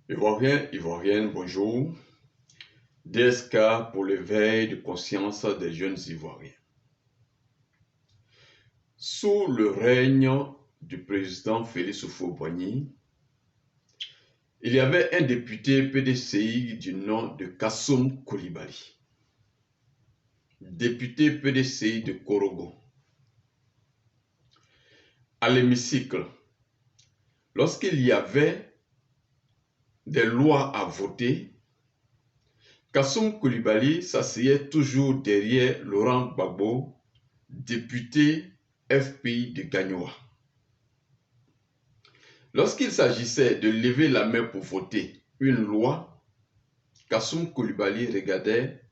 Ivoirien, Ivoirienne, bonjour. DSK pour l'éveil de conscience des jeunes Ivoiriens. Sous le règne du président Félix Houphouët-Boigny, il y avait un député PDCI du nom de Kassoum Coulibaly, député PDCI de Korogo. À l'hémicycle, lorsqu'il y avait des lois à voter, Kassoum Coulibaly s'asseyait toujours derrière Laurent Gbagbo, député FPI de Gagnoa. Lorsqu'il s'agissait de lever la main pour voter une loi, Kassoum Coulibaly regardait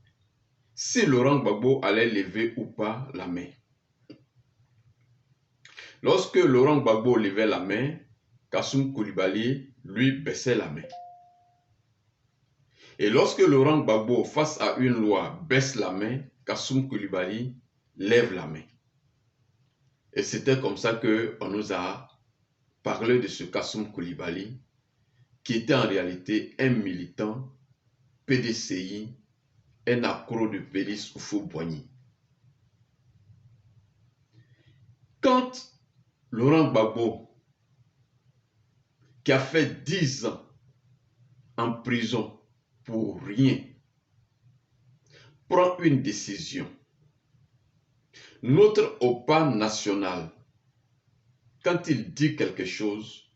si Laurent Gbagbo allait lever ou pas la main. Lorsque Laurent Gbagbo levait la main, Kassoum Coulibaly lui baissait la main. Et lorsque Laurent Gbagbo, face à une loi, baisse la main, Kassoum Coulibaly lève la main. Et c'était comme ça qu'on nous a parlé de ce Kassoum Coulibaly, qui était en réalité un militant PDCI, un accro de Félix Houphouët-Boigny. Quand Laurent Gbagbo, qui a fait 10 ans en prison pour rien, prend une décision, notre OPA national, quand il dit quelque chose,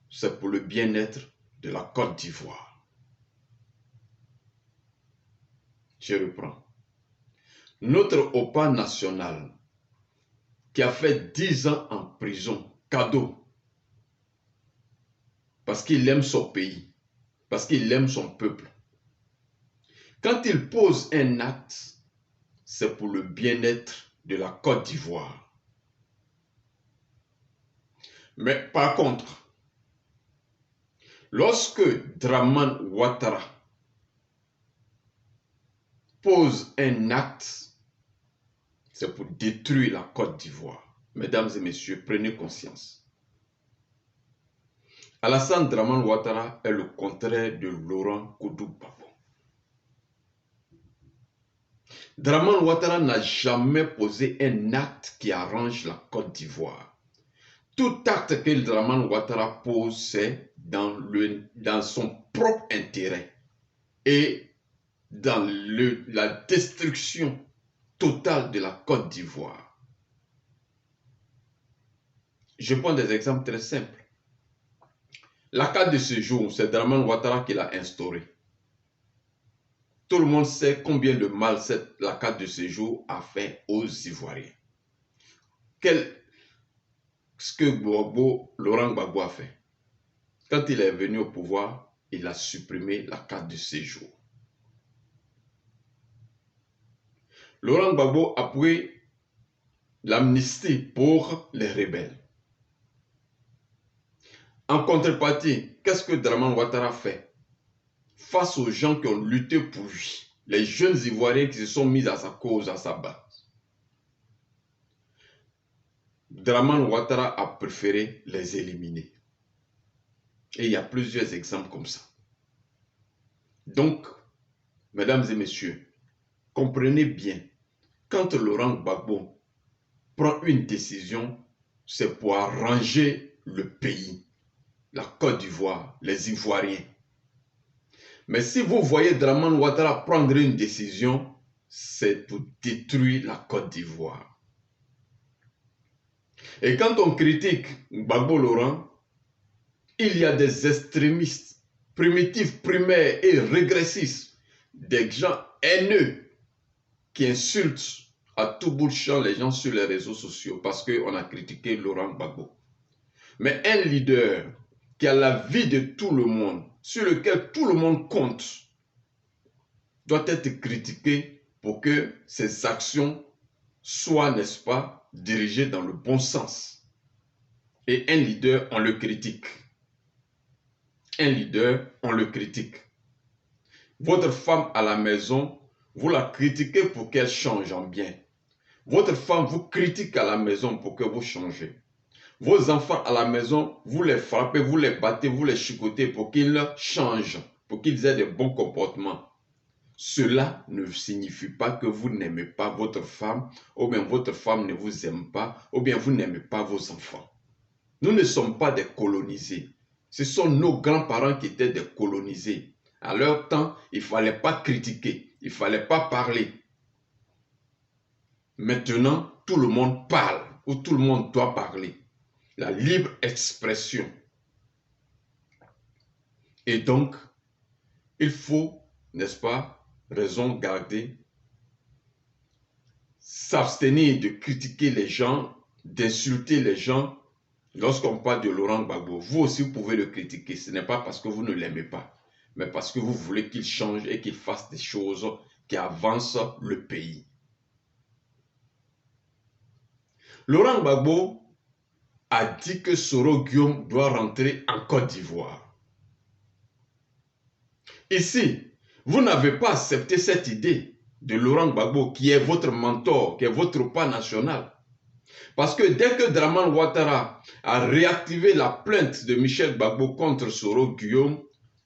c'est pour le bien-être de la Côte d'Ivoire. Je reprends. Notre OPA national, qui a fait 10 ans en prison, cadeau, parce qu'il aime son pays, parce qu'il aime son peuple. Quand il pose un acte, c'est pour le bien-être de la Côte d'Ivoire. Mais par contre, lorsque Dramane Ouattara pose un acte, c'est pour détruire la Côte d'Ivoire. Mesdames et messieurs, prenez conscience. Alassane Dramane Ouattara est le contraire de Laurent Gbagbo. Dramane Ouattara n'a jamais posé un acte qui arrange la Côte d'Ivoire. Tout acte que Dramane Ouattara pose, c'est dans son propre intérêt et dans la destruction totale de la Côte d'Ivoire. Je prends des exemples très simples. La carte de séjour, c'est Dramane Ouattara qui l'a instaurée. Tout le monde sait combien de mal la carte de séjour a fait aux Ivoiriens. Ce que Laurent Gbagbo a fait. Quand il est venu au pouvoir, il a supprimé la carte de séjour. Laurent Gbagbo a pris l'amnistie pour les rebelles. En contrepartie, qu'est-ce que Dramane Ouattara fait face aux gens qui ont lutté pour lui, les jeunes Ivoiriens qui se sont mis à sa cause, à sa base? Dramane Ouattara a préféré les éliminer. Et il y a plusieurs exemples comme ça. Donc, mesdames et messieurs, comprenez bien, quand Laurent Gbagbo prend une décision, c'est pour arranger le pays, la Côte d'Ivoire, les Ivoiriens. Mais si vous voyez Dramane Ouattara prendre une décision, c'est pour détruire la Côte d'Ivoire. Et quand on critique Gbagbo Laurent, il y a des extrémistes, primitifs, primaires et régressistes, des gens haineux qui insultent à tout bout de champ les gens sur les réseaux sociaux parce qu'on a critiqué Laurent Gbagbo. Mais un leader qui a la vie de tout le monde, sur lequel tout le monde compte, doit être critiqué pour que ses actions soient, n'est-ce pas, dirigées dans le bon sens. Et un leader, on le critique. Un leader, on le critique. Votre femme à la maison, vous la critiquez pour qu'elle change en bien. Votre femme vous critique à la maison pour que vous changez. Vos enfants à la maison, vous les frappez, vous les battez, vous les chicotez pour qu'ils changent, pour qu'ils aient de bons comportements. Cela ne signifie pas que vous n'aimez pas votre femme, ou bien votre femme ne vous aime pas, ou bien vous n'aimez pas vos enfants. Nous ne sommes pas des colonisés. Ce sont nos grands-parents qui étaient des colonisés. À leur temps, il ne fallait pas critiquer, il ne fallait pas parler. Maintenant, tout le monde parle, ou tout le monde doit parler. La libre expression. Et donc, il faut, n'est-ce pas, raison garder, s'abstenir de critiquer les gens, d'insulter les gens. Lorsqu'on parle de Laurent Gbagbo, vous aussi vous pouvez le critiquer. Ce n'est pas parce que vous ne l'aimez pas, mais parce que vous voulez qu'il change et qu'il fasse des choses qui avancent le pays. Laurent Gbagbo a dit que Soro Guillaume doit rentrer en Côte d'Ivoire. Ici, vous n'avez pas accepté cette idée de Laurent Gbagbo qui est votre mentor, qui est votre pas national. Parce que dès que Dramane Ouattara a réactivé la plainte de Michel Gbagbo contre Soro Guillaume,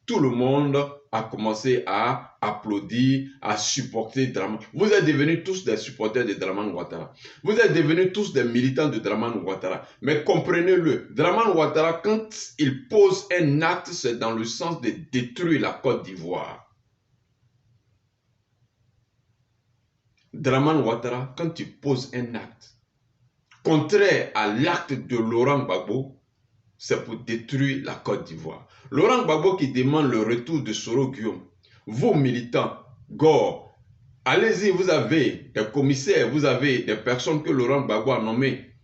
tout le monde a commencé à applaudir, à supporter Dramane. Vous êtes devenus tous des supporters de Dramane Ouattara. Vous êtes devenus tous des militants de Dramane Ouattara. Mais comprenez-le, Dramane Ouattara, quand il pose un acte, c'est dans le sens de détruire la Côte d'Ivoire. Dramane Ouattara, quand il pose un acte, contraire à l'acte de Laurent Gbagbo, c'est pour détruire la Côte d'Ivoire. Laurent Gbagbo qui demande le retour de Soro Guillaume. Vous militants, Gore, allez-y, vous avez des commissaires, vous avez des personnes que Laurent Gbagbo a nommées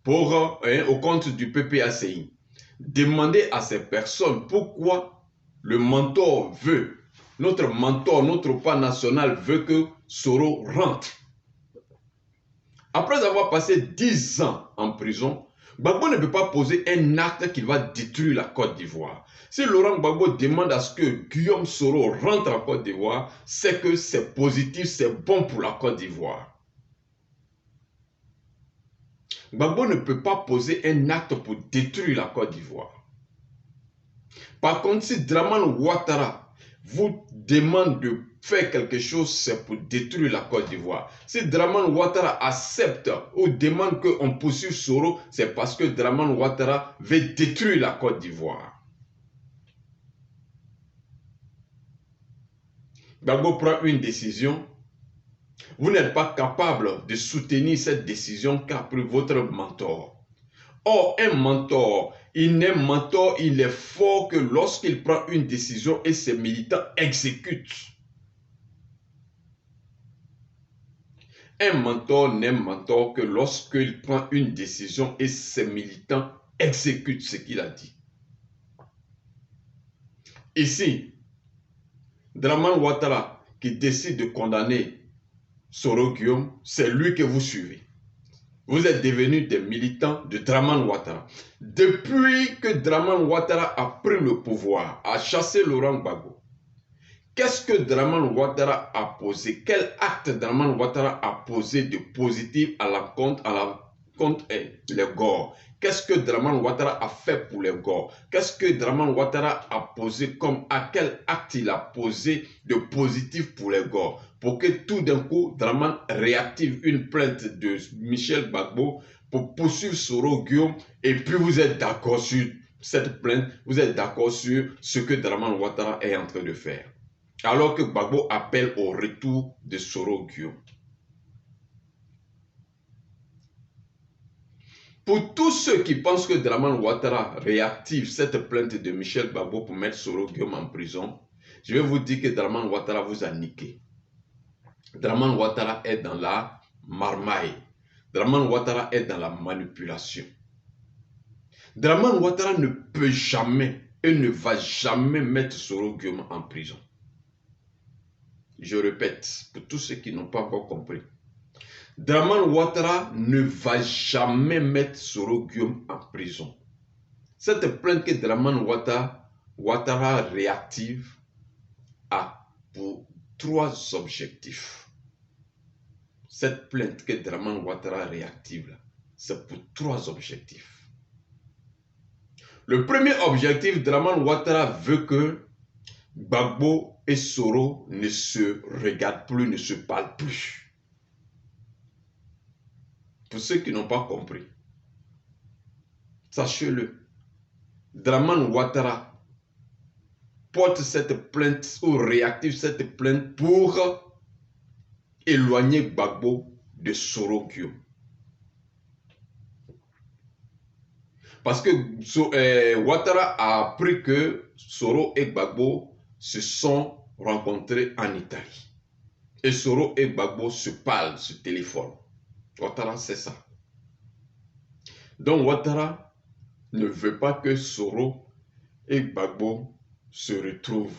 au compte du PPACI. Demandez à ces personnes pourquoi le mentor veut, notre mentor, notre pas national veut que Soro rentre. Après avoir passé 10 ans en prison, Gbagbo ne peut pas poser un acte qui va détruire la Côte d'Ivoire. Si Laurent Gbagbo demande à ce que Guillaume Soro rentre en Côte d'Ivoire, c'est que c'est positif, c'est bon pour la Côte d'Ivoire. Gbagbo ne peut pas poser un acte pour détruire la Côte d'Ivoire. Par contre, si Dramane Ouattara vous demande de faire quelque chose, c'est pour détruire la Côte d'Ivoire. Si Dramane Ouattara accepte ou demande qu'on poursuive Soro, c'est parce que Dramane Ouattara veut détruire la Côte d'Ivoire. Gbagbo prend une décision. Vous n'êtes pas capable de soutenir cette décision qu'a pris votre mentor. Or, un mentor, il est fort que lorsqu'il prend une décision et ses militants exécutent. Un mentor n'est mentor que lorsqu'il prend une décision et ses militants exécutent ce qu'il a dit. Ici, Dramane Ouattara qui décide de condamner Soro Guillaume, c'est lui que vous suivez. Vous êtes devenus des militants de Dramane Ouattara. Depuis que Dramane Ouattara a pris le pouvoir, a chassé Laurent Gbagbo, qu'est-ce que Dramane Ouattara a posé? Quel acte Dramane Ouattara a posé de positif à la compte les Gore? Qu'est-ce que Dramane Ouattara a fait pour les Gore? Qu'est-ce que Dramane Ouattara a posé quel acte il a posé de positif pour les Gore? Pour que tout d'un coup, Dramane réactive une plainte de Michel Gbagbo pour poursuivre Soro Guillaume et puis vous êtes d'accord sur cette plainte, vous êtes d'accord sur ce que Dramane Ouattara est en train de faire. Alors que Gbagbo appelle au retour de Soro Guillaume. Pour tous ceux qui pensent que Dramane Ouattara réactive cette plainte de Michel Gbagbo pour mettre Soro Guillaume en prison, je vais vous dire que Dramane Ouattara vous a niqué. Dramane Ouattara est dans la marmaille. Dramane Ouattara est dans la manipulation. Dramane Ouattara ne peut jamais et ne va jamais mettre Soro Guillaume en prison. Je répète, pour tous ceux qui n'ont pas encore compris. Dramane Ouattara ne va jamais mettre Soro Guillaume en prison. Cette plainte que Dramane Ouattara réactive a pour 3 objectifs. Cette plainte que Dramane Ouattara réactive, c'est pour 3 objectifs. Le premier objectif, Dramane Ouattara veut que Gbagbo et Soro ne se regardent plus, ne se parlent plus. Pour ceux qui n'ont pas compris, sachez-le, Dramane Ouattara porte cette plainte ou réactive cette plainte pour éloigner Gbagbo de Soro Guillaume. Parce que Ouattara a appris que Soro et Gbagbo se sont rencontrés en Italie. Et Soro et Gbagbo se parlent, se téléphonent. Ouattara sait ça. Donc Ouattara ne veut pas que Soro et Gbagbo se retrouvent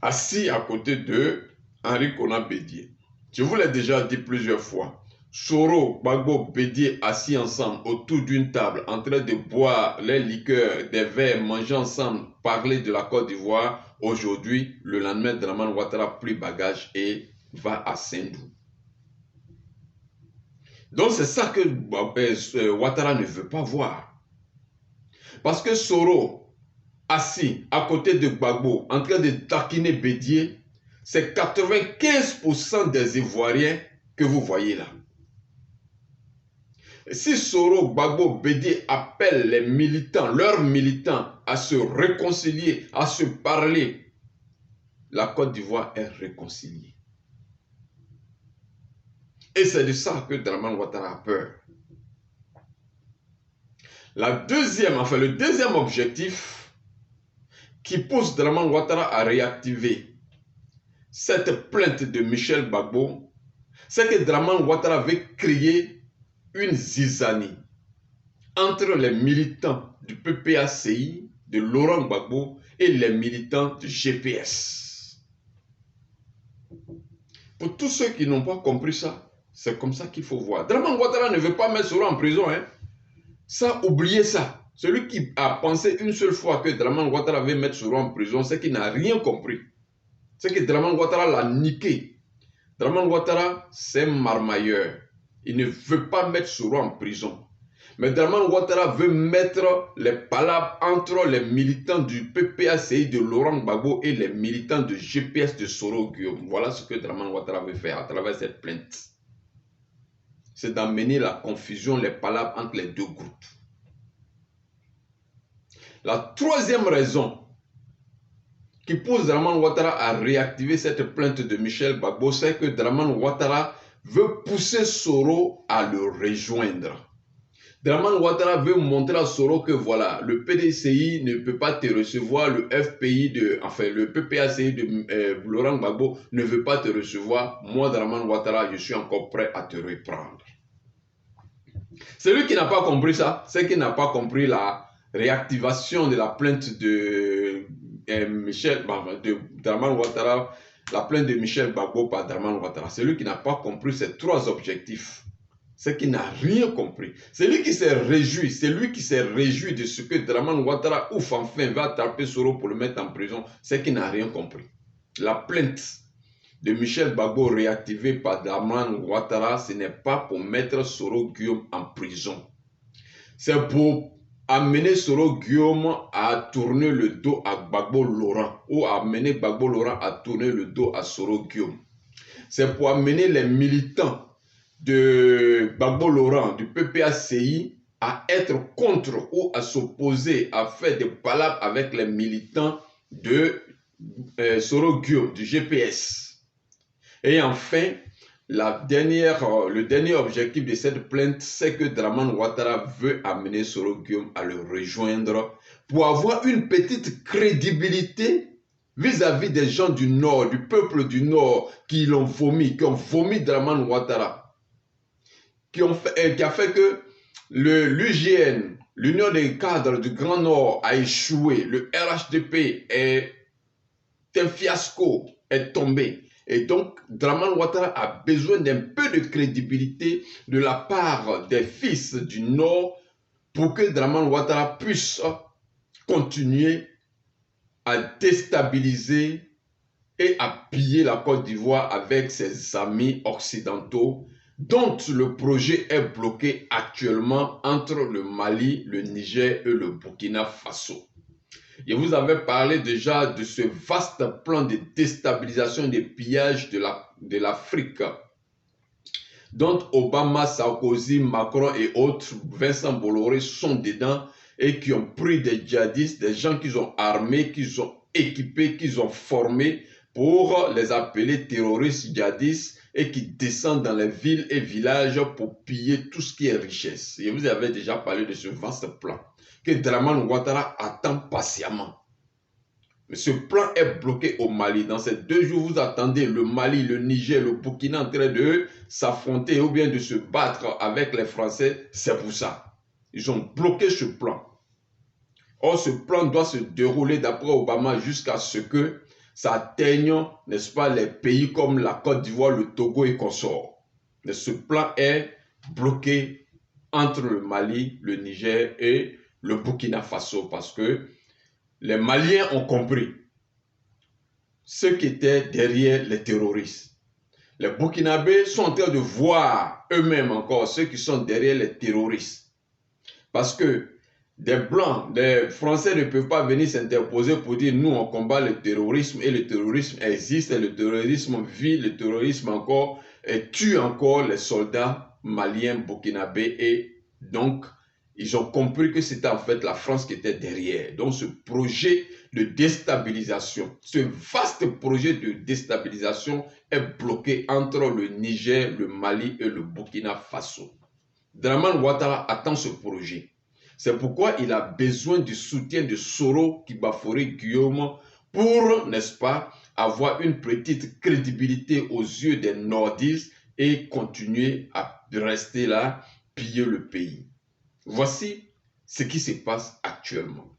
assis à côté de Henri Konan Bédié. Je vous l'ai déjà dit plusieurs fois. Soro, Gbagbo, Bédié assis ensemble autour d'une table en train de boire les liqueurs, des verres, manger ensemble, parler de la Côte d'Ivoire. Aujourd'hui, le lendemain, Dramane Ouattara pris bagage et va à Saint-Dou. Donc c'est ça que Ouattara ne veut pas voir. Parce que Soro, assis à côté de Gbagbo, en train de taquiner Bédié, c'est 95% des Ivoiriens que vous voyez là. Si Soro, Gbagbo, Bédié appellent les militants, leurs militants, à se réconcilier, à se parler, la Côte d'Ivoire est réconciliée. Et c'est de ça que Dramane Ouattara a peur. Le deuxième objectif qui pousse Dramane Ouattara à réactiver cette plainte de Michel Gbagbo, c'est que Dramane Ouattara veut créer une zizanie entre les militants du PPACI, de Laurent Gbagbo et les militants du GPS. Pour tous ceux qui n'ont pas compris ça, c'est comme ça qu'il faut voir. Dramane Ouattara ne veut pas mettre Soro en prison. Ça, oubliez ça. Celui qui a pensé une seule fois que Dramane Ouattara veut mettre Soro en prison, c'est qu'il n'a rien compris. C'est que Dramane Ouattara l'a niqué. Dramane Ouattara, c'est un marmailleur. Il ne veut pas mettre Soro en prison. Mais Dramane Ouattara veut mettre les palabres entre les militants du PPACI de Laurent Gbagbo et les militants de GPS de Soro Guillaume. Voilà ce que Dramane Ouattara veut faire à travers cette plainte. C'est d'amener la confusion, les palabres entre les deux groupes. La troisième raison qui pousse Dramane Ouattara à réactiver cette plainte de Michel Gbagbo, c'est que Dramane Ouattara veut pousser Soro à le rejoindre. Dramane Ouattara veut montrer à Soro que voilà, le PDCI ne peut pas te recevoir, le PPACI de Laurent Gbagbo ne veut pas te recevoir. Moi, Dramane Ouattara, je suis encore prêt à te reprendre. Celui qui n'a pas compris ça, c'est qu'il n'a pas compris la réactivation de la plainte de Dramane Ouattara, la plainte de Michel Gbagbo par Dramane Ouattara. Celui qui n'a pas compris ces trois objectifs, c'est qu'il n'a rien compris. C'est lui qui s'est réjoui, de ce que Dramane Ouattara ouf enfin va attraper Soro pour le mettre en prison, c'est qu'il n'a rien compris. La plainte de Michel Gbagbo réactivée par Dramane Ouattara, ce n'est pas pour mettre Soro Guillaume en prison. C'est pour amener Soro Guillaume à tourner le dos à Gbagbo Laurent ou amener Gbagbo Laurent à tourner le dos à Soro Guillaume. C'est pour amener les militants de Gbagbo Laurent, du PPACI, à être contre ou à s'opposer, à faire des palabres avec les militants de Soro Guillaume, du GPS. Et enfin, le dernier objectif de cette plainte, c'est que Dramane Ouattara veut amener Soro Guillaume à le rejoindre pour avoir une petite crédibilité vis-à-vis des gens du Nord, du peuple du Nord qui l'ont vomi, qui ont vomi Dramane Ouattara, qui a fait que l'UGN, l'Union des cadres du Grand Nord, a échoué. Le RHDP est un fiasco, est tombé. Et donc, Dramane Ouattara a besoin d'un peu de crédibilité de la part des fils du Nord pour que Dramane Ouattara puisse continuer à déstabiliser et à piller la Côte d'Ivoire avec ses amis occidentaux dont le projet est bloqué actuellement entre le Mali, le Niger et le Burkina Faso. Je vous avais parlé déjà de ce vaste plan de déstabilisation et de pillage de l'Afrique, dont Obama, Sarkozy, Macron et autres, Vincent Bolloré, sont dedans et qui ont pris des djihadistes, des gens qu'ils ont armés, qu'ils ont équipés, qu'ils ont formés pour les appeler terroristes djihadistes et qui descendent dans les villes et villages pour piller tout ce qui est richesse. Je vous avais déjà parlé de ce vaste plan que Dramane Ouattara attend patiemment. Mais ce plan est bloqué au Mali. Dans ces 2 jours, vous attendez le Mali, le Niger, le Burkina en train de s'affronter ou bien de se battre avec les Français. C'est pour ça. Ils ont bloqué ce plan. Or, ce plan doit se dérouler d'après Obama jusqu'à ce que ça atteigne, n'est-ce pas, les pays comme la Côte d'Ivoire, le Togo et consorts. Mais ce plan est bloqué entre le Mali, le Niger et le Burkina Faso parce que les Maliens ont compris ce qui était derrière les terroristes. Les Burkinabés sont en train de voir eux-mêmes encore ceux qui sont derrière les terroristes. Parce que des Blancs, des Français ne peuvent pas venir s'interposer pour dire nous on combat le terrorisme et le terrorisme existe et le terrorisme vit, le terrorisme encore et tue encore les soldats maliens, burkinabés et donc ils ont compris que c'était en fait la France qui était derrière. Donc ce projet de déstabilisation, ce vaste projet de déstabilisation est bloqué entre le Niger, le Mali et le Burkina Faso. Dramane Ouattara attend ce projet. C'est pourquoi il a besoin du soutien de Soro Kibafory Guillaume pour, n'est-ce pas, avoir une petite crédibilité aux yeux des nordistes et continuer à rester là, piller le pays. Voici ce qui se passe actuellement.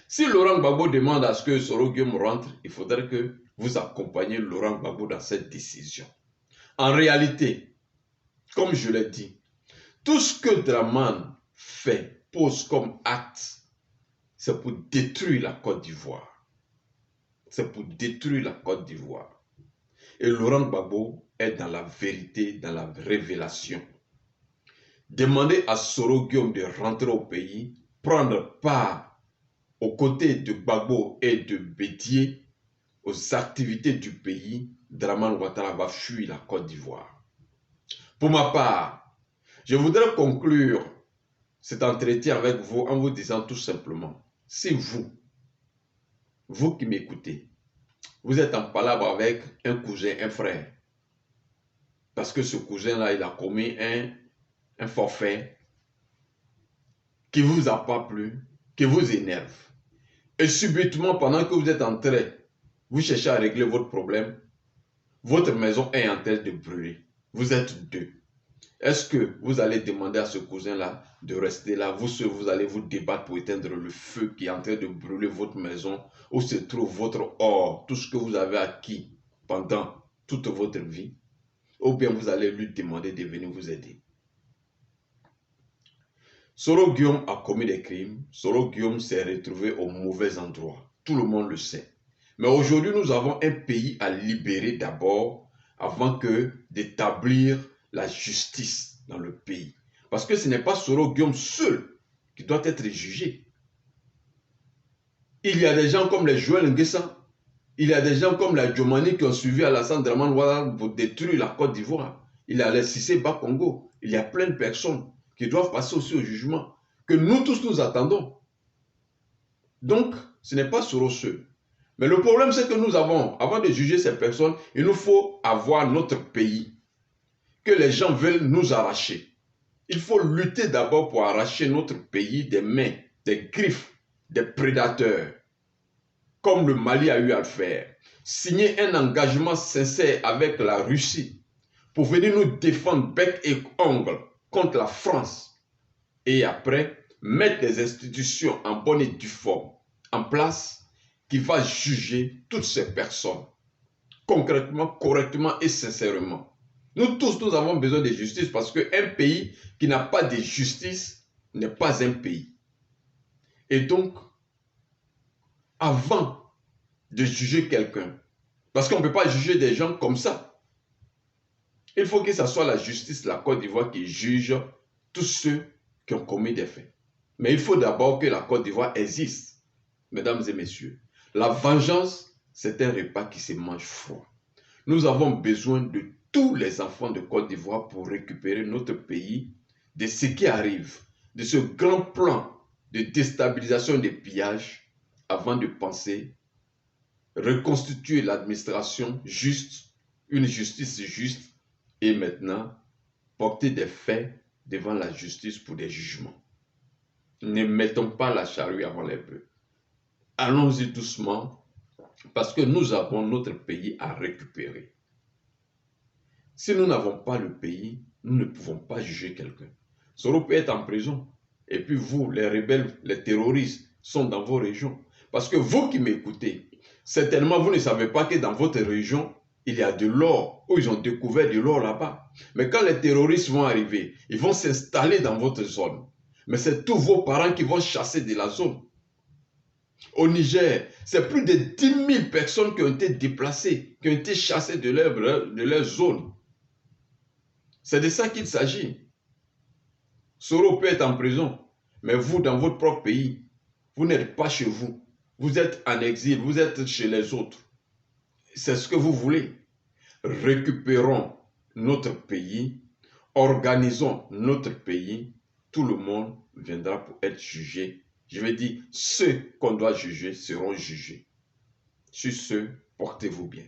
Si Laurent Gbagbo demande à ce que Soro Guillaume rentre, il faudrait que vous accompagniez Laurent Gbagbo dans cette décision. En réalité, comme je l'ai dit, tout ce que Dramane pose comme acte, c'est pour détruire la Côte d'Ivoire. C'est pour détruire la Côte d'Ivoire. Et Laurent Gbagbo est dans la vérité, dans la révélation. Demander à Soro Guillaume de rentrer au pays, prendre part aux côtés de Gbagbo et de Bédié aux activités du pays, Dramane Ouattara va fuir la Côte d'Ivoire. Pour ma part, je voudrais conclure cet entretien avec vous en vous disant tout simplement, si vous qui m'écoutez, vous êtes en palabre avec un cousin, un frère, parce que ce cousin-là, il a commis un forfait qui ne vous a pas plu, qui vous énerve. Et subitement, pendant que vous êtes en train, vous cherchez à régler votre problème, votre maison est en train de brûler. Vous êtes 2. Est-ce que vous allez demander à ce cousin-là de rester là? Vous allez vous débattre pour éteindre le feu qui est en train de brûler votre maison, où se trouve votre or, tout ce que vous avez acquis pendant toute votre vie? Ou bien vous allez lui demander de venir vous aider? Soro Guillaume a commis des crimes. Soro Guillaume s'est retrouvé au mauvais endroit. Tout le monde le sait. Mais aujourd'hui, nous avons un pays à libérer d'abord avant que d'établir la justice dans le pays. Parce que ce n'est pas Soro Guillaume seul qui doit être jugé. Il y a des gens comme les Joël Nguessan, il y a des gens comme la Djomani qui ont suivi Alassane Dramane Ouattara pour détruire la Côte d'Ivoire. Il y a les Cissé Bakongo. Il y a plein de personnes qui doivent passer aussi au jugement, que nous tous nous attendons. Donc, ce n'est pas Soro seul. Mais le problème, c'est que nous avons, avant de juger ces personnes, il nous faut avoir notre pays que les gens veulent nous arracher. Il faut lutter d'abord pour arracher notre pays des mains, des griffes, des prédateurs, comme le Mali a eu à le faire. Signer un engagement sincère avec la Russie pour venir nous défendre bec et ongle contre la France. Et après, mettre des institutions en bonne et due forme en place qui va juger toutes ces personnes concrètement, correctement et sincèrement. Nous tous, nous avons besoin de justice parce qu'un pays qui n'a pas de justice n'est pas un pays. Et donc, avant de juger quelqu'un, parce qu'on ne peut pas juger des gens comme ça, Il faut que ce soit la justice de la Côte d'Ivoire qui juge tous ceux qui ont commis des faits. Mais il faut d'abord que la Côte d'Ivoire existe, mesdames et messieurs. La vengeance, c'est un repas qui se mange froid. Nous avons besoin de tous les enfants de Côte d'Ivoire pour récupérer notre pays de ce qui arrive, de ce grand plan de déstabilisation et de pillage, avant de penser reconstituer l'administration juste, une justice juste, et maintenant porter des faits devant la justice pour des jugements. Ne mettons pas la charrue avant les bœufs. Allons-y doucement, parce que nous avons notre pays à récupérer. Si nous n'avons pas le pays, nous ne pouvons pas juger quelqu'un. Soro peut être en prison. Et puis vous, les rebelles, les terroristes, sont dans vos régions. Parce que vous qui m'écoutez, certainement vous ne savez pas que dans votre région, il y a de l'or, où ils ont découvert de l'or là-bas. Mais quand les terroristes vont arriver, ils vont s'installer dans votre zone. Mais c'est tous vos parents qui vont chasser de la zone. Au Niger, c'est plus de 10 000 personnes qui ont été déplacées, qui ont été chassées de leur zone. C'est de ça qu'il s'agit. Soro peut être en prison, mais vous, dans votre propre pays, vous n'êtes pas chez vous. Vous êtes en exil, vous êtes chez les autres. C'est ce que vous voulez. Récupérons notre pays, organisons notre pays, tout le monde viendra pour être jugé. Je vais dire, ceux qu'on doit juger seront jugés. Sur ce, portez-vous bien.